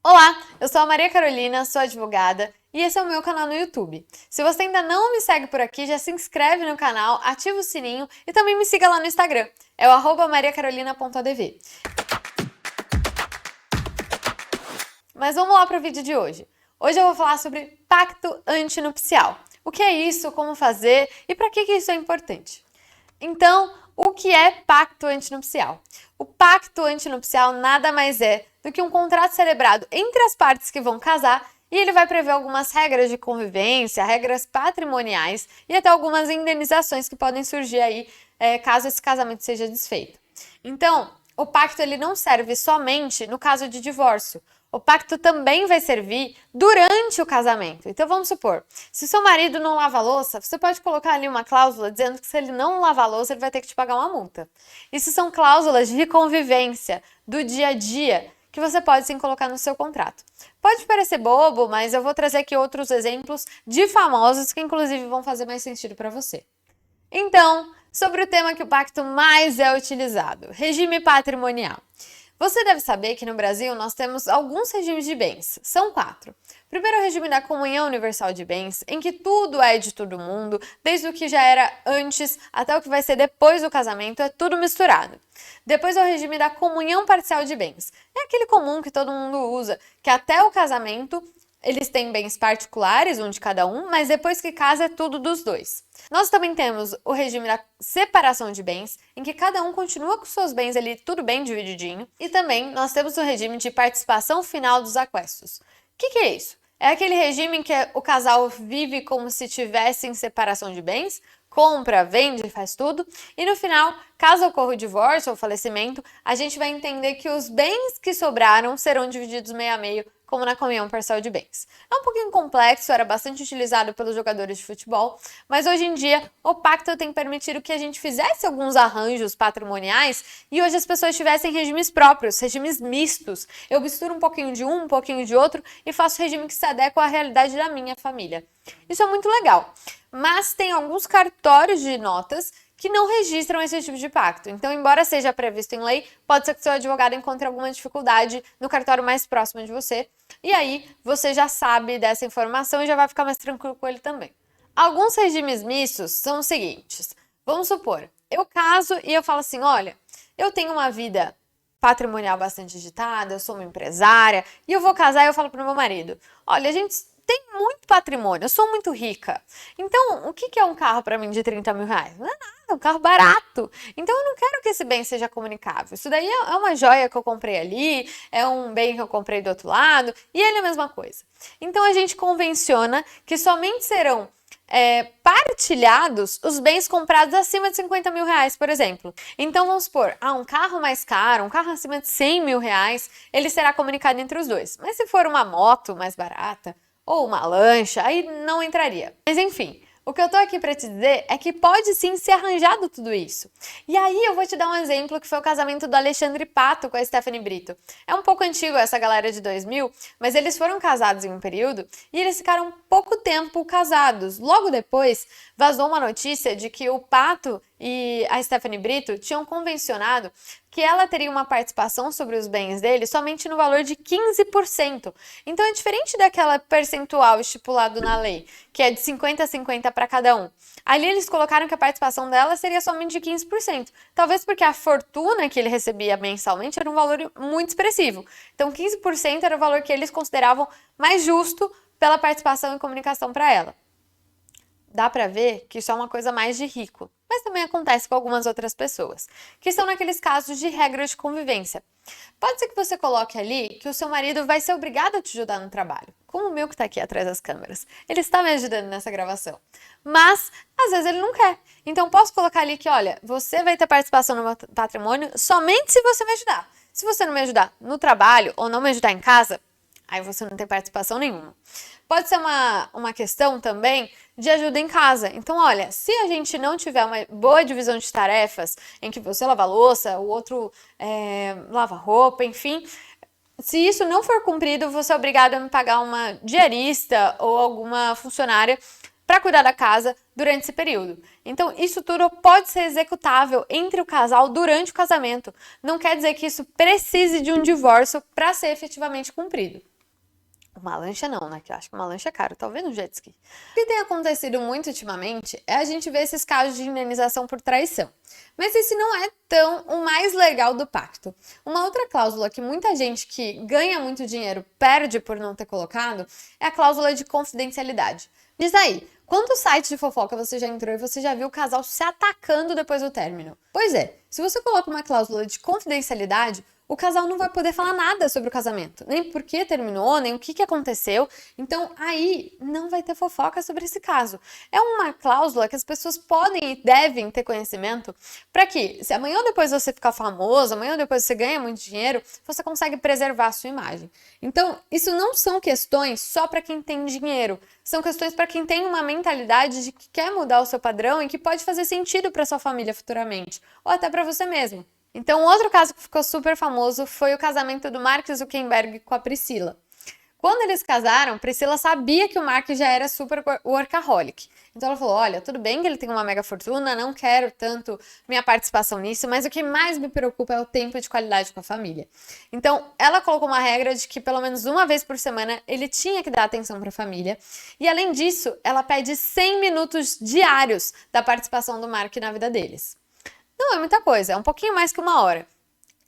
Olá, eu sou a Maria Carolina, sou advogada e esse é o meu canal no YouTube. Se você ainda não me segue por aqui, já se inscreve no canal, ativa o sininho e também me siga lá no Instagram. É o @mariacarolina.adv. Mas vamos lá para o vídeo de hoje. Hoje eu vou falar sobre pacto antinupcial. O que é isso, como fazer e para que isso é importante. Então, o que é pacto antinupcial? O pacto antinupcial nada mais é do que um contrato celebrado entre as partes que vão casar e ele vai prever algumas regras de convivência, regras patrimoniais e até algumas indenizações que podem surgir aí caso esse casamento seja desfeito. Então, o pacto ele não serve somente no caso de divórcio. O pacto também vai servir durante o casamento. Então vamos supor, se seu marido não lava a louça, você pode colocar ali uma cláusula dizendo que se ele não lavar a louça, ele vai ter que te pagar uma multa. Isso são cláusulas de convivência do dia a dia que você pode sim colocar no seu contrato. Pode parecer bobo, mas eu vou trazer aqui outros exemplos de famosos que inclusive vão fazer mais sentido para você. Então, sobre o tema que o pacto mais é utilizado, regime patrimonial. Você deve saber que no Brasil nós temos alguns regimes de bens, são 4. Primeiro, o regime da comunhão universal de bens, em que tudo é de todo mundo, desde o que já era antes até o que vai ser depois do casamento, é tudo misturado. Depois é o regime da comunhão parcial de bens, é aquele comum que todo mundo usa, que até o casamento eles têm bens particulares, um de cada um, mas depois que casa é tudo dos dois. Nós também temos o regime da separação de bens, em que cada um continua com seus bens ali tudo bem divididinho. E também nós temos o regime de participação final dos aquestos. O que é isso? É aquele regime em que o casal vive como se tivesse em separação de bens, compra, vende, faz tudo, e no final, caso ocorra o divórcio ou falecimento, a gente vai entender que os bens que sobraram serão divididos meio a meio, como na comunhão parcial de bens. É um pouquinho complexo, era bastante utilizado pelos jogadores de futebol, mas hoje em dia o pacto tem permitido que a gente fizesse alguns arranjos patrimoniais e hoje as pessoas tivessem regimes próprios, regimes mistos. Eu misturo um pouquinho de um pouquinho de outro e faço regime que se adequa à realidade da minha família. Isso é muito legal, mas tem alguns cartórios de notas que não registram esse tipo de pacto. Então, embora seja previsto em lei, pode ser que seu advogado encontre alguma dificuldade no cartório mais próximo de você. E aí, você já sabe dessa informação e já vai ficar mais tranquilo com ele também. Alguns regimes mistos são os seguintes. Vamos supor, eu caso e eu falo assim, olha, eu tenho uma vida patrimonial bastante agitada, eu sou uma empresária, e eu vou casar e eu falo pro meu marido, olha, a gente tem muito patrimônio, eu sou muito rica. Então, o que é um carro para mim de 30 mil reais? Não é nada, é um carro barato. Então, eu não quero que esse bem seja comunicável. Isso daí é uma joia que eu comprei ali, é um bem que eu comprei do outro lado, e ele é a mesma coisa. Então, a gente convenciona que somente serão partilhados os bens comprados acima de 50 mil reais, por exemplo. Então, vamos supor, um carro mais caro, um carro acima de 100 mil reais, ele será comunicado entre os dois. Mas se for uma moto mais barata, ou uma lancha, aí não entraria. Mas enfim, o que eu tô aqui para te dizer é que pode sim ser arranjado tudo isso. E aí eu vou te dar um exemplo que foi o casamento do Alexandre Pato com a Stephanie Brito. É um pouco antigo essa galera de 2000, mas eles foram casados em um período e eles ficaram pouco tempo casados. Logo depois, vazou uma notícia de que o Pato e a Stephanie Brito tinham convencionado que ela teria uma participação sobre os bens dele somente no valor de 15%. Então é diferente daquela percentual estipulado na lei, que é de 50 a 50 para cada um. Ali eles colocaram que a participação dela seria somente de 15%. Talvez porque a fortuna que ele recebia mensalmente era um valor muito expressivo. Então 15% era o valor que eles consideravam mais justo pela participação e comunicação para ela. Dá para ver que isso é uma coisa mais de rico, mas também acontece com algumas outras pessoas, que estão naqueles casos de regras de convivência. Pode ser que você coloque ali que o seu marido vai ser obrigado a te ajudar no trabalho, como o meu que está aqui atrás das câmeras. Ele está me ajudando nessa gravação, mas às vezes ele não quer. Então posso colocar ali que, olha, você vai ter participação no meu patrimônio somente se você me ajudar. Se você não me ajudar no trabalho ou não me ajudar em casa, aí você não tem participação nenhuma. Pode ser uma questão também de ajuda em casa. Então, olha, se a gente não tiver uma boa divisão de tarefas, em que você lava a louça, o outro lava roupa, enfim, se isso não for cumprido, você é obrigado a me pagar uma diarista ou alguma funcionária para cuidar da casa durante esse período. Então, isso tudo pode ser executável entre o casal durante o casamento. Não quer dizer que isso precise de um divórcio para ser efetivamente cumprido. Uma lancha não, né? Que eu acho que uma lancha é caro, talvez um jet ski. O que tem acontecido muito ultimamente é a gente ver esses casos de indenização por traição. Mas esse não é tão o mais legal do pacto. Uma outra cláusula que muita gente que ganha muito dinheiro perde por não ter colocado é a cláusula de confidencialidade. Diz aí, quantos sites de fofoca você já entrou e você já viu o casal se atacando depois do término? Pois é, se você coloca uma cláusula de confidencialidade, o casal não vai poder falar nada sobre o casamento, nem por que terminou, nem o que aconteceu. Então, aí não vai ter fofoca sobre esse caso. É uma cláusula que as pessoas podem e devem ter conhecimento para que, se amanhã ou depois você ficar famoso, amanhã ou depois você ganha muito dinheiro, você consegue preservar a sua imagem. Então, isso não são questões só para quem tem dinheiro. São questões para quem tem uma mentalidade de que quer mudar o seu padrão e que pode fazer sentido para sua família futuramente, ou até para você mesmo. Então, outro caso que ficou super famoso foi o casamento do Mark Zuckerberg com a Priscila. Quando eles casaram, Priscila sabia que o Mark já era super workaholic. Então ela falou, olha, tudo bem que ele tem uma mega fortuna, não quero tanto minha participação nisso, mas o que mais me preocupa é o tempo de qualidade com a família. Então ela colocou uma regra de que pelo menos uma vez por semana ele tinha que dar atenção para a família. E além disso, ela pede 100 minutos diários da participação do Mark na vida deles. Não é muita coisa, é um pouquinho mais que uma hora.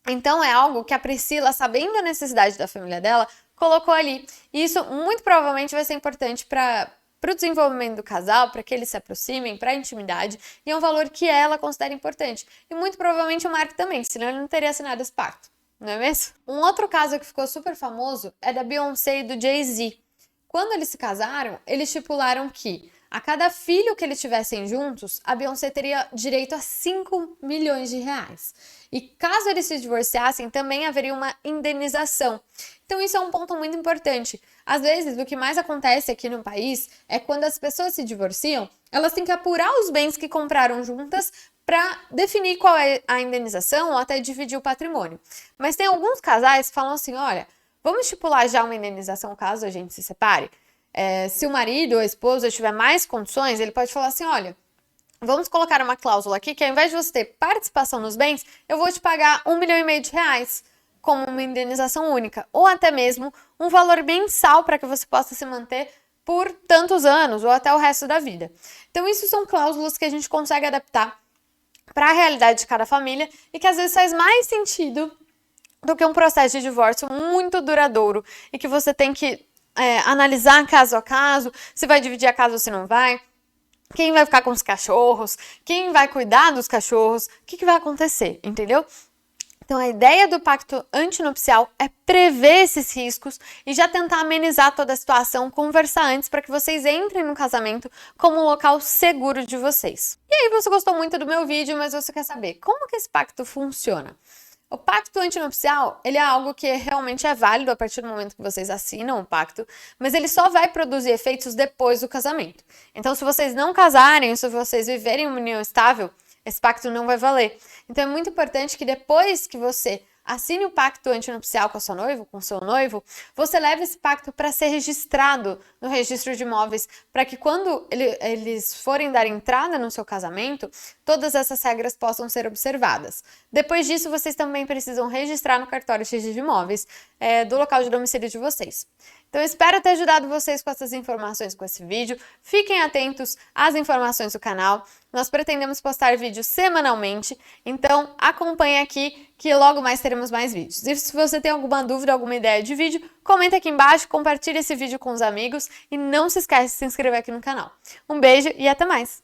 Então é algo que a Priscila, sabendo a necessidade da família dela, colocou ali. E isso muito provavelmente vai ser importante para o desenvolvimento do casal, para que eles se aproximem, para a intimidade, e é um valor que ela considera importante. E muito provavelmente o Mark também, senão ele não teria assinado esse pacto, não é mesmo? Um outro caso que ficou super famoso é da Beyoncé e do Jay-Z. Quando eles se casaram, eles estipularam que a cada filho que eles tivessem juntos, a Beyoncé teria direito a 5 milhões de reais. E caso eles se divorciassem, também haveria uma indenização. Então isso é um ponto muito importante. Às vezes, o que mais acontece aqui no país é quando as pessoas se divorciam, elas têm que apurar os bens que compraram juntas para definir qual é a indenização ou até dividir o patrimônio. Mas tem alguns casais que falam assim, olha, vamos estipular já uma indenização caso a gente se separe? Se o marido ou a esposa tiver mais condições, ele pode falar assim, olha, vamos colocar uma cláusula aqui que ao invés de você ter participação nos bens, eu vou te pagar 1,5 milhão de reais como uma indenização única, ou até mesmo um valor mensal para que você possa se manter por tantos anos ou até o resto da vida. Então isso são cláusulas que a gente consegue adaptar para a realidade de cada família e que às vezes faz mais sentido do que um processo de divórcio muito duradouro e que você tem que analisar caso a caso, se vai dividir a casa ou se não vai, quem vai ficar com os cachorros, quem vai cuidar dos cachorros, o que vai acontecer, entendeu? Então a ideia do pacto antinupcial é prever esses riscos e já tentar amenizar toda a situação, conversar antes para que vocês entrem no casamento como um local seguro de vocês. E aí você gostou muito do meu vídeo, mas você quer saber como que esse pacto funciona? O pacto antinupcial, ele é algo que realmente é válido a partir do momento que vocês assinam o pacto, mas ele só vai produzir efeitos depois do casamento. Então, se vocês não casarem, se vocês viverem uma união estável, esse pacto não vai valer. Então, é muito importante que depois que você assine o pacto antinupcial com a sua noiva, com o seu noivo, você leve esse pacto para ser registrado no registro de imóveis, para que quando eles forem dar entrada no seu casamento, todas essas regras possam ser observadas. Depois disso, vocês também precisam registrar no cartório de registro de imóveis do local de domicílio de vocês. Então, eu espero ter ajudado vocês com essas informações com esse vídeo. Fiquem atentos às informações do canal. Nós pretendemos postar vídeos semanalmente, então acompanhe aqui que logo mais teremos mais vídeos. E se você tem alguma dúvida, alguma ideia de vídeo, comenta aqui embaixo, compartilhe esse vídeo com os amigos e não se esqueça de se inscrever aqui no canal. Um beijo e até mais!